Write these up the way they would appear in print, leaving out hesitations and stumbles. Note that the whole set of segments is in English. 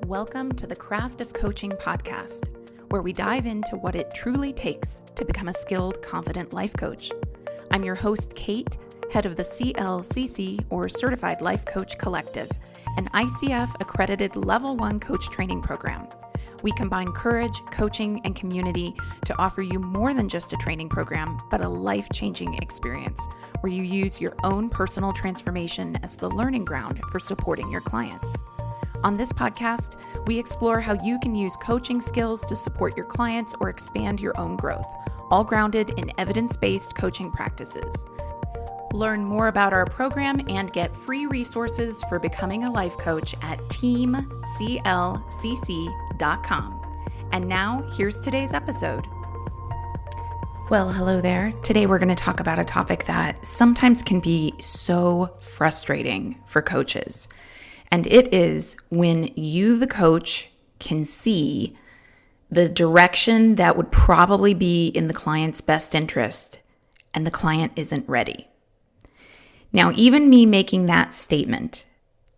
Welcome to the Craft of Coaching podcast, where we dive into what it truly takes to become a skilled, confident life coach. I'm your host, Kate, head of the CLCC, or Certified Life Coach Collective, an ICF-accredited Level 1 coach training program. We combine courage, coaching, and community to offer you more than just a training program, but a life-changing experience where you use your own personal transformation as the learning ground for supporting your clients. On this podcast, we explore how you can use coaching skills to support your clients or expand your own growth, all grounded in evidence-based coaching practices. Learn more about our program and get free resources for becoming a life coach at teamclcc.com. And now, here's today's episode. Well, hello there. Today we're going to talk about a topic that sometimes can be so frustrating for coaches. And it is when you, the coach, can see the direction that would probably be in the client's best interest and the client isn't ready. Now, even me making that statement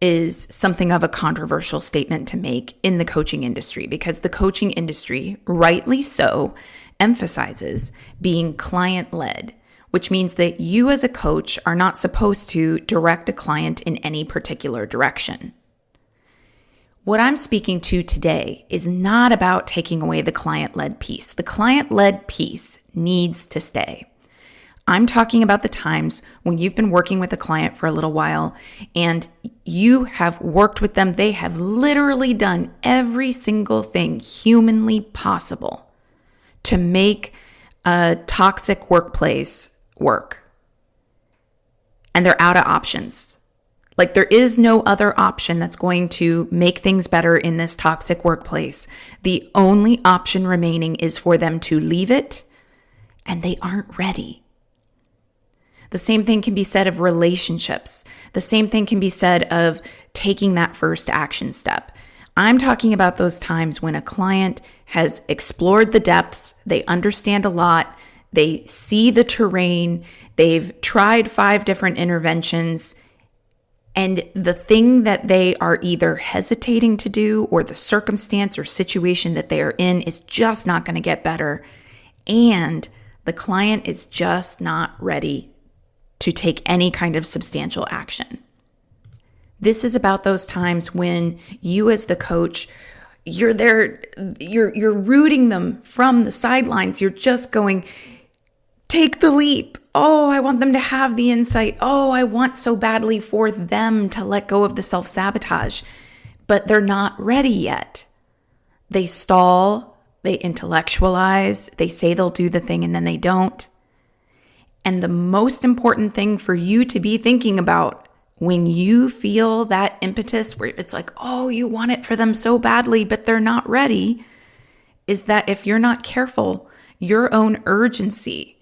is something of a controversial statement to make in the coaching industry because the coaching industry, rightly so, emphasizes being client-led, which means that you as a coach are not supposed to direct a client in any particular direction. What I'm speaking to today is not about taking away the client-led piece. The client-led piece needs to stay. I'm talking about the times when you've been working with a client for a little while and you have worked with them. They have literally done every single thing humanly possible to make a toxic workplace work. And they're out of options. Like there is no other option that's going to make things better in this toxic workplace. The only option remaining is for them to leave it, and they aren't ready. The same thing can be said of relationships. The same thing can be said of taking that first action step. I'm talking about those times when a client has explored the depths, they understand a lot, they see the terrain, they've tried 5 different interventions, and the thing that they are either hesitating to do or the circumstance or situation that they are in is just not going to get better, and the client is just not ready to take any kind of substantial action. This is about those times when you as the coach, you're there, you're rooting them from the sidelines. You're just going, take the leap. Oh, I want them to have the insight. Oh, I want so badly for them to let go of the self-sabotage, but they're not ready yet. They stall, they intellectualize, they say they'll do the thing and then they don't. And the most important thing for you to be thinking about when you feel that impetus where it's like, oh, you want it for them so badly, but they're not ready, is that if you're not careful, your own urgency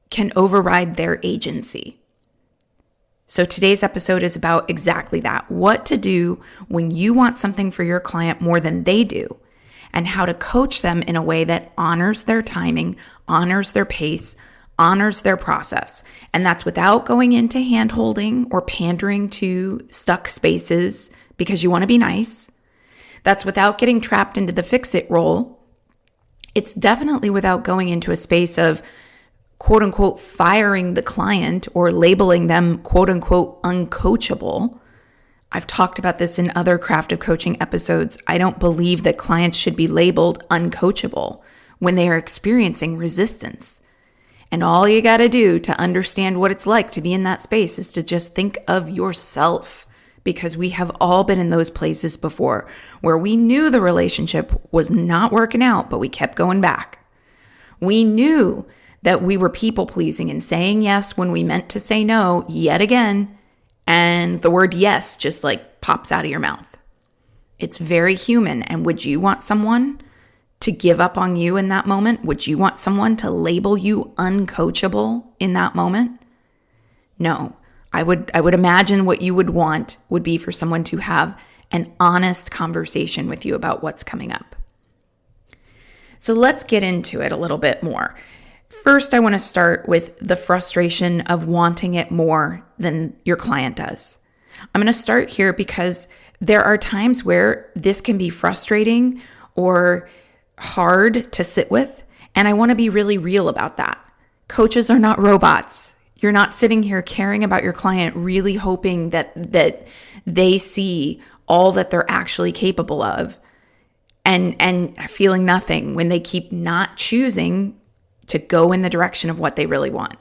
can override their agency. So today's episode is about exactly that. What to do when you want something for your client more than they do, and how to coach them in a way that honors their timing, honors their pace, honors their process. And that's without going into hand-holding or pandering to stuck spaces because you want to be nice. That's without getting trapped into the fix-it role. It's definitely without going into a space of quote unquote firing the client or labeling them quote unquote uncoachable. I've talked about this in other Craft of Coaching episodes. I don't believe that clients should be labeled uncoachable when they are experiencing resistance. And all you got to do to understand what it's like to be in that space is to just think of yourself, because we have all been in those places before where we knew the relationship was not working out, but we kept going back. We knew that we were people-pleasing and saying yes when we meant to say no yet again, and the word yes just like pops out of your mouth. It's very human, and would you want someone to give up on you in that moment? Would you want someone to label you uncoachable in that moment? No. I would imagine what you would want would be for someone to have an honest conversation with you about what's coming up. So let's get into it a little bit more. First, I want to start with the frustration of wanting it more than your client does. I'm going to start here because there are times where this can be frustrating or hard to sit with, and I want to be really real about that. Coaches are not robots. You're not sitting here caring about your client, really hoping that they see all that they're actually capable of and feeling nothing when they keep not choosing to go in the direction of what they really want.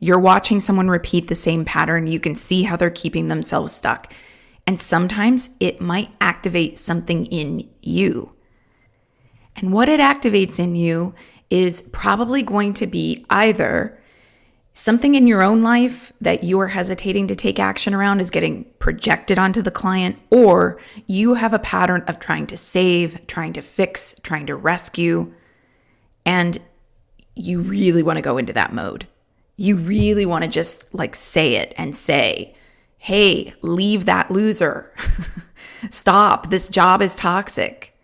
You're watching someone repeat the same pattern. You can see how they're keeping themselves stuck. And sometimes it might activate something in you. And what it activates in you is probably going to be either something in your own life that you are hesitating to take action around is getting projected onto the client, or you have a pattern of trying to save, trying to fix, trying to rescue, and you really want to go into that mode. You really want to just say it and say, hey, leave that loser. Stop, this job is toxic.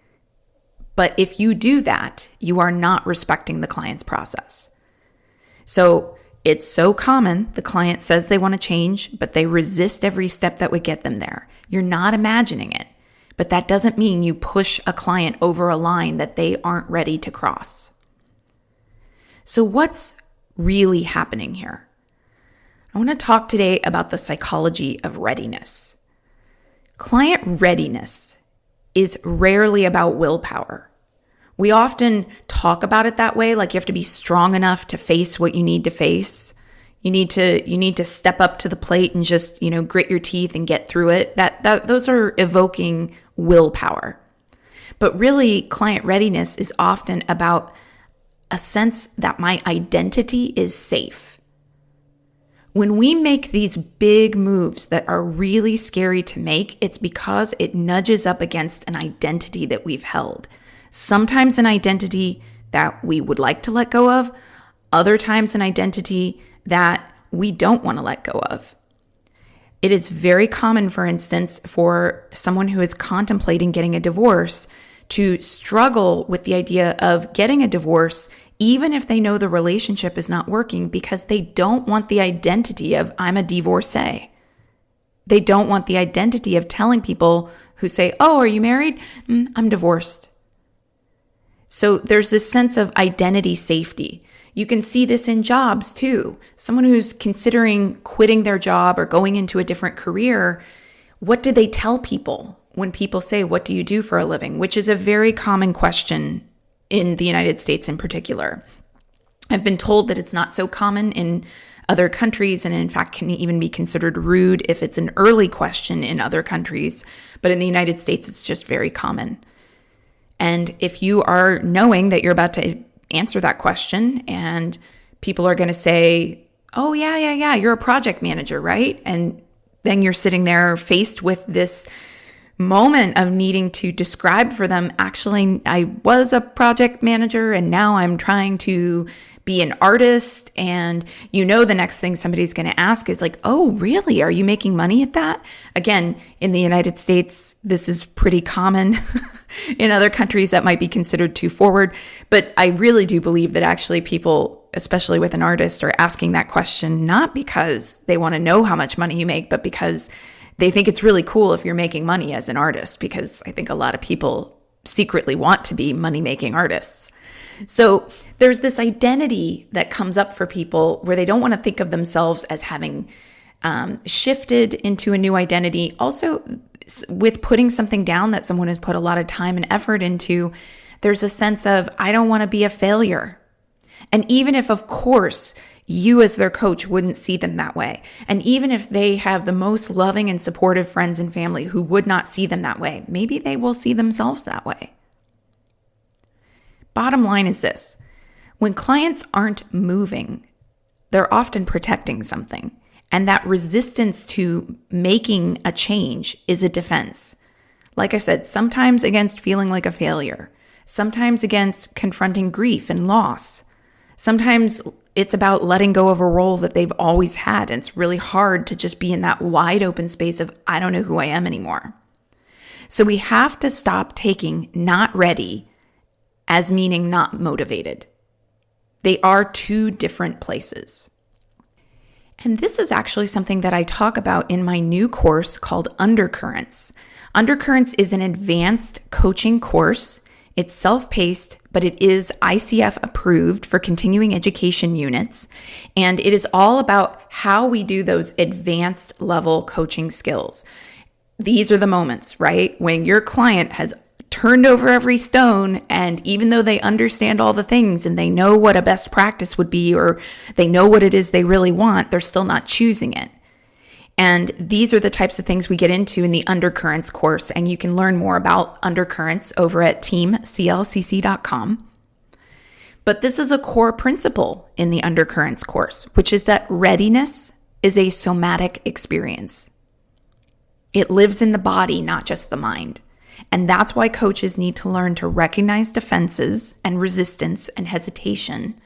But if you do that, you are not respecting the client's process. So it's so common. The client says they want to change, but they resist every step that would get them there. You're not imagining it, but that doesn't mean you push a client over a line that they aren't ready to cross. So what's really happening here? I want to talk today about the psychology of readiness. Client readiness is rarely about willpower. We often talk about it that way, like you have to be strong enough to face what you need to face. You need to step up to the plate and just, grit your teeth and get through it. Those are evoking willpower. But really, client readiness is often about a sense that my identity is safe. When we make these big moves that are really scary to make, it's because it nudges up against an identity that we've held. Sometimes an identity that we would like to let go of, other times an identity that we don't want to let go of. It is very common, for instance, for someone who is contemplating getting a divorce to struggle with the idea of getting a divorce, even if they know the relationship is not working, because they don't want the identity of, I'm a divorcee. They don't want the identity of telling people who say, oh, are you married? I'm divorced. So there's this sense of identity safety. You can see this in jobs too. Someone who's considering quitting their job or going into a different career, what do they tell people when people say, what do you do for a living? Which is a very common question in the United States in particular. I've been told that it's not so common in other countries, and in fact can even be considered rude if it's an early question in other countries. But in the United States, it's just very common. And if you are knowing that you're about to answer that question and people are going to say, oh, yeah, you're a project manager, right? And then you're sitting there faced with this moment of needing to describe for them, actually, I was a project manager and now I'm trying to be an artist. And the next thing somebody's going to ask is like, oh, really? Are you making money at that? Again, in the United States, this is pretty common. In other countries, that might be considered too forward. But I really do believe that actually people, especially with an artist, are asking that question not because they want to know how much money you make, but because they think it's really cool if you're making money as an artist, because I think a lot of people secretly want to be money-making artists. So there's this identity that comes up for people where they don't want to think of themselves as having shifted into a new identity. Also, with putting something down that someone has put a lot of time and effort into, there's a sense of, I don't want to be a failure. And even if, of course, you as their coach wouldn't see them that way, and even if they have the most loving and supportive friends and family who would not see them that way, maybe they will see themselves that way. Bottom line is this: when clients aren't moving, they're often protecting something. And that resistance to making a change is a defense. Like I said, sometimes against feeling like a failure, sometimes against confronting grief and loss. Sometimes it's about letting go of a role that they've always had. And it's really hard to just be in that wide open space of, I don't know who I am anymore. So we have to stop taking not ready as meaning not motivated. They are two different places. And this is actually something that I talk about in my new course called Undercurrents. Undercurrents is an advanced coaching course. It's self-paced, but it is ICF approved for continuing education units. And it is all about how we do those advanced level coaching skills. These are the moments, right? When your client has turned over every stone, and even though they understand all the things and they know what a best practice would be, or they know what it is they really want, they're still not choosing it. And these are the types of things we get into in the Undercurrents course, and you can learn more about Undercurrents over at teamclcc.com. But this is a core principle in the Undercurrents course, which is that readiness is a somatic experience. It lives in the body, not just the mind. And that's why coaches need to learn to recognize defenses and resistance and hesitation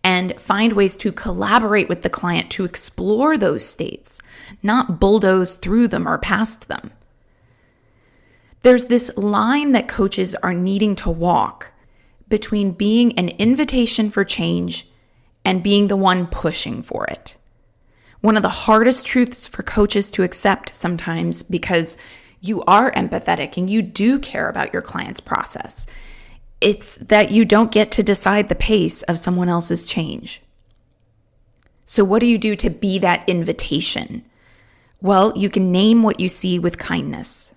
and find ways to collaborate with the client to explore those states, not bulldoze through them or past them. There's this line that coaches are needing to walk between being an invitation for change and being the one pushing for it. One of the hardest truths for coaches to accept sometimes, because you are empathetic and you do care about your client's process, it's that you don't get to decide the pace of someone else's change. So what do you do to be that invitation? Well, you can name what you see with kindness.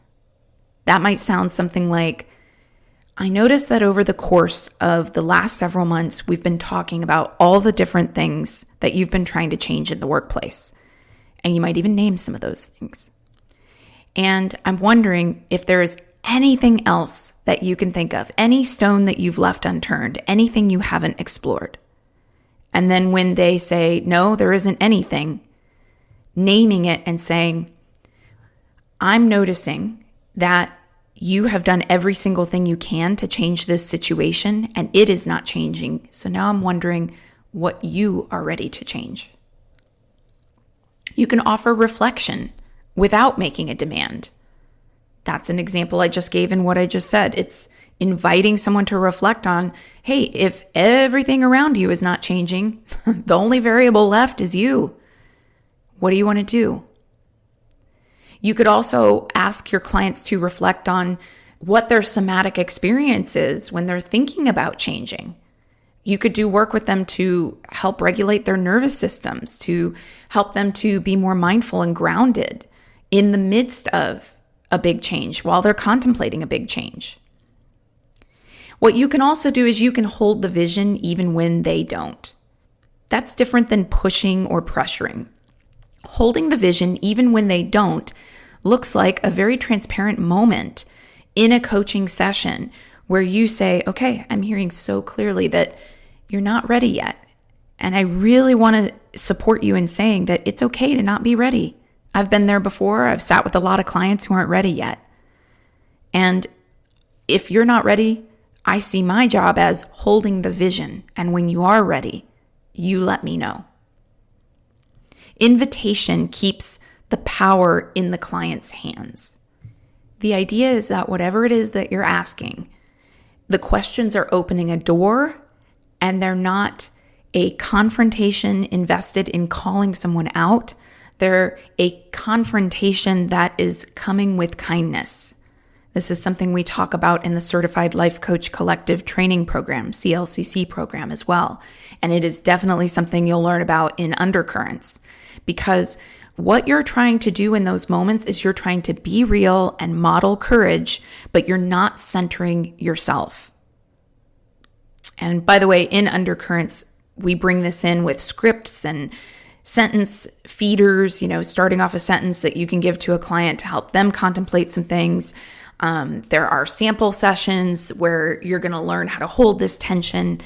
That might sound something like, I noticed that over the course of the last several months, we've been talking about all the different things that you've been trying to change in the workplace. And you might even name some of those things. And I'm wondering if there is anything else that you can think of, any stone that you've left unturned, anything you haven't explored. And then when they say, no, there isn't anything, naming it and saying, I'm noticing that you have done every single thing you can to change this situation, and it is not changing. So now I'm wondering what you are ready to change. You can offer reflection without making a demand. That's an example I just gave in what I just said. It's inviting someone to reflect on, hey, if everything around you is not changing, the only variable left is you. What do you want to do? You could also ask your clients to reflect on what their somatic experience is when they're thinking about changing. You could do work with them to help regulate their nervous systems, to help them to be more mindful and grounded in the midst of a big change while they're contemplating a big change. What you can also do is you can hold the vision even when they don't. That's different than pushing or pressuring. Holding the vision even when they don't looks like a very transparent moment in a coaching session where you say, okay, I'm hearing so clearly that you're not ready yet. And I really want to support you in saying that it's okay to not be ready. I've been there before. I've sat with a lot of clients who aren't ready yet. And if you're not ready, I see my job as holding the vision. And when you are ready, you let me know. Invitation keeps the power in the client's hands. The idea is that whatever it is that you're asking, the questions are opening a door, and they're not a confrontation invested in calling someone out. They're a confrontation that is coming with kindness. This is something we talk about in the Certified Life Coach Collective Training Program, CLCC program as well. And it is definitely something you'll learn about in Undercurrents, because what you're trying to do in those moments is you're trying to be real and model courage, but you're not centering yourself. And by the way, in Undercurrents, we bring this in with scripts and sentence feeders, starting off a sentence that you can give to a client to help them contemplate some things. There are sample sessions where you're going to learn how to hold this tension.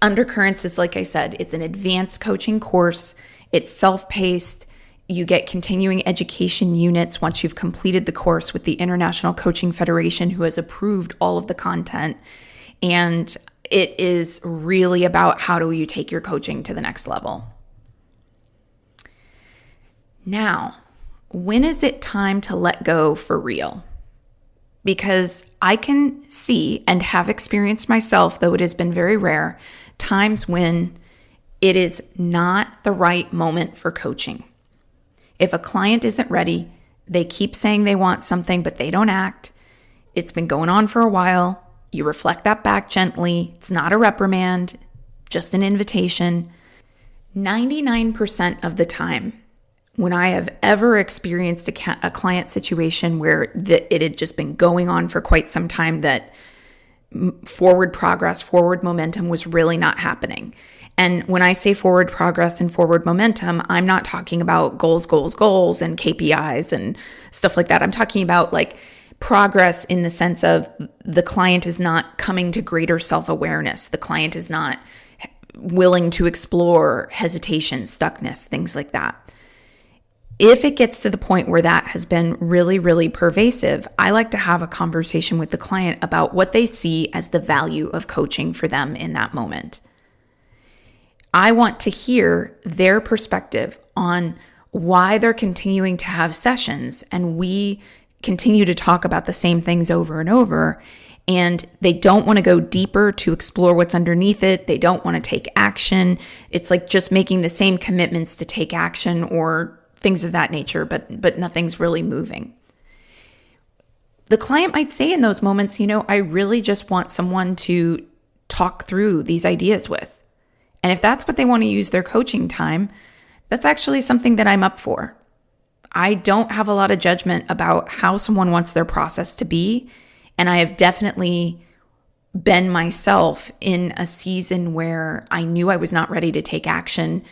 Undercurrents is, like I said, it's an advanced coaching course. It's self-paced. You get continuing education units once you've completed the course with the International Coaching Federation, who has approved all of the content. And it is really about how do you take your coaching to the next level. Now, when is it time to let go for real? Because I can see and have experienced myself, though it has been very rare, times when It is not the right moment for coaching. If a client isn't ready, they keep saying they want something, but they don't act. It's been going on for a while. You reflect that back gently. It's not a reprimand, just an invitation. 99% of the time, when I have ever experienced a client situation where it had just been going on for quite some time, that forward progress, forward momentum was really not happening. And when I say forward progress and forward momentum, I'm not talking about goals and KPIs and stuff like that. I'm talking about like progress in the sense of the client is not coming to greater self-awareness. The client is not willing to explore hesitation, stuckness, things like that. If it gets to the point where that has been really, really pervasive, I like to have a conversation with the client about what they see as the value of coaching for them in that moment. I want to hear their perspective on why they're continuing to have sessions and we continue to talk about the same things over and over, and they don't want to go deeper to explore what's underneath it. They don't want to take action. It's like just making the same commitments to take action or things of that nature, but nothing's really moving. The client might say in those moments, I really just want someone to talk through these ideas with. And if that's what they want to use their coaching time, that's actually something that I'm up for. I don't have a lot of judgment about how someone wants their process to be. And I have definitely been myself in a season where I knew I was not ready to take action,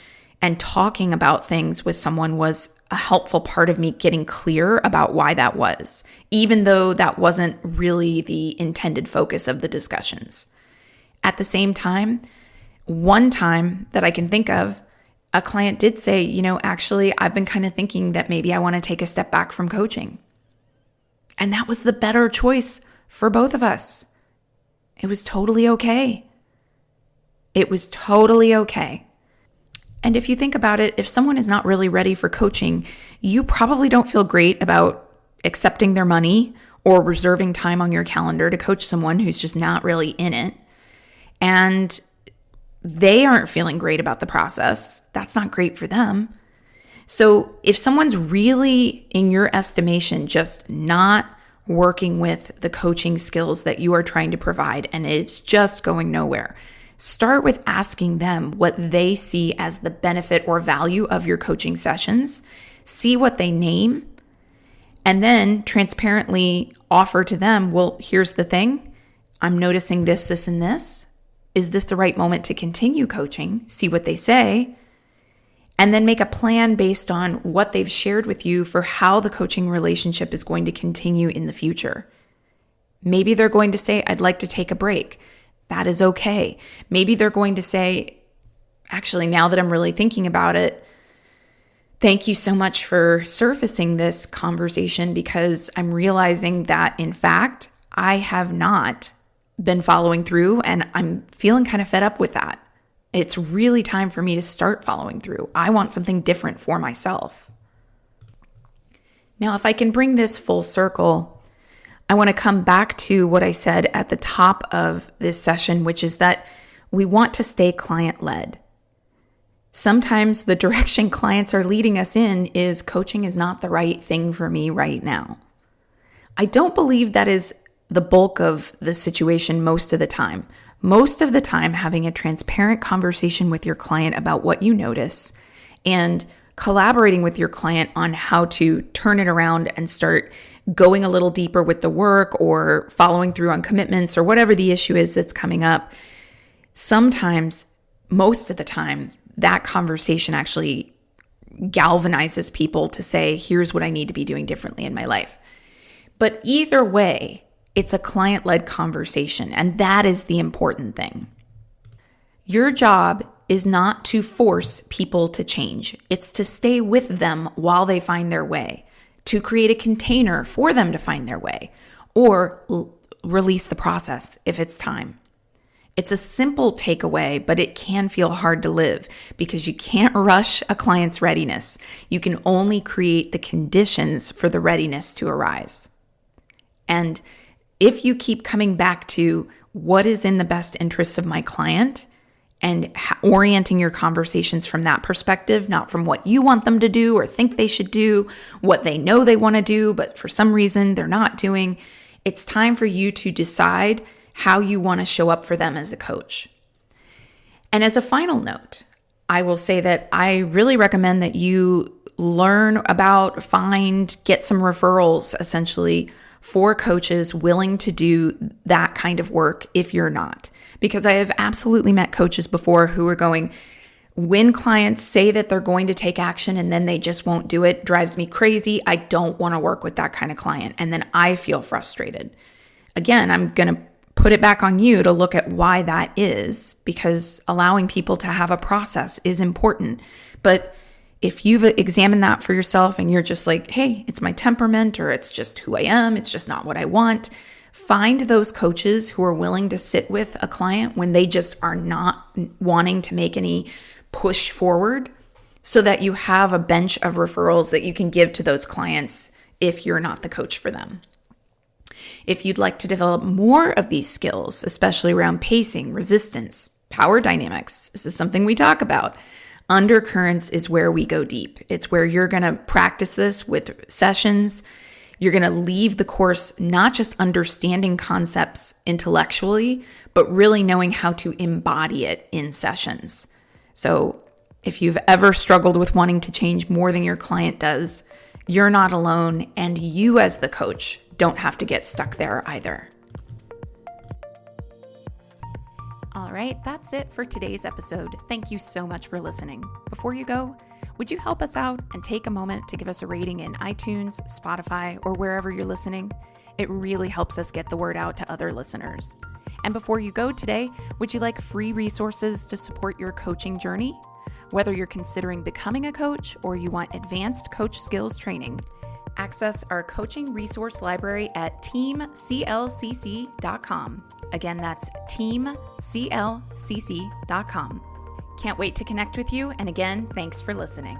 and talking about things with someone was a helpful part of me getting clear about why that was, even though that wasn't really the intended focus of the discussions. At the same time, one time that I can think of, a client did say, actually, I've been kind of thinking that maybe I want to take a step back from coaching. And that was the better choice for both of us. It was totally okay. It was totally okay. And if you think about it, if someone is not really ready for coaching, you probably don't feel great about accepting their money or reserving time on your calendar to coach someone who's just not really in it. And they aren't feeling great about the process. That's not great for them. So if someone's really, in your estimation, just not working with the coaching skills that you are trying to provide and it's just going nowhere, start with asking them what they see as the benefit or value of your coaching sessions. See what they name, and then transparently offer to them, well, here's the thing. I'm noticing this, this, and this. Is this the right moment to continue coaching? See what they say, and then make a plan based on what they've shared with you for how the coaching relationship is going to continue in the future. Maybe they're going to say, I'd like to take a break. That is okay. Maybe they're going to say, actually, now that I'm really thinking about it, thank you so much for surfacing this conversation, because I'm realizing that, in fact, I have not been following through and I'm feeling kind of fed up with that. It's really time for me to start following through. I want something different for myself. Now, if I can bring this full circle, I want to come back to what I said at the top of this session, which is that we want to stay client-led. Sometimes the direction clients are leading us in is coaching is not the right thing for me right now. I don't believe that is the bulk of the situation most of the time. Most of the time, having a transparent conversation with your client about what you notice and collaborating with your client on how to turn it around and start going a little deeper with the work or following through on commitments or whatever the issue is that's coming up. Sometimes, most of the time, that conversation actually galvanizes people to say, here's what I need to be doing differently in my life. But either way, it's a client-led conversation, and that is the important thing. Your job is not to force people to change. It's to stay with them while they find their way, to create a container for them to find their way, or release the process if it's time. It's a simple takeaway, but it can feel hard to live because you can't rush a client's readiness. You can only create the conditions for the readiness to arise. And if you keep coming back to what is in the best interests of my client and orienting your conversations from that perspective, not from what you want them to do or think they should do, what they know they want to do, but for some reason they're not doing. It's time for you to decide how you want to show up for them as a coach. And as a final note, I will say that I really recommend that you learn about, get some referrals essentially for coaches willing to do that kind of work if you're not. Because I have absolutely met coaches before who are going, when clients say that they're going to take action and then they just won't do it, drives me crazy. I don't want to work with that kind of client. And then I feel frustrated. Again, I'm going to put it back on you to look at why that is, because allowing people to have a process is important. But if you've examined that for yourself and you're just like, hey, it's my temperament or it's just who I am, it's just not what I want, find those coaches who are willing to sit with a client when they just are not wanting to make any push forward, so that you have a bench of referrals that you can give to those clients if you're not the coach for them. If you'd like to develop more of these skills, especially around pacing, resistance, power dynamics, this is something we talk about. Undercurrents is where we go deep. It's where you're going to practice this with sessions. You're going to leave the course not just understanding concepts intellectually, but really knowing how to embody it in sessions. So if you've ever struggled with wanting to change more than your client does, you're not alone, and you as the coach don't have to get stuck there either. All right, that's it for today's episode. Thank you so much for listening. Before you go, would you help us out and take a moment to give us a rating in iTunes, Spotify, or wherever you're listening? It really helps us get the word out to other listeners. And before you go today, would you like free resources to support your coaching journey? Whether you're considering becoming a coach or you want advanced coach skills training, access our coaching resource library at teamclcc.com. Again, that's teamclcc.com. Can't wait to connect with you. And again, thanks for listening.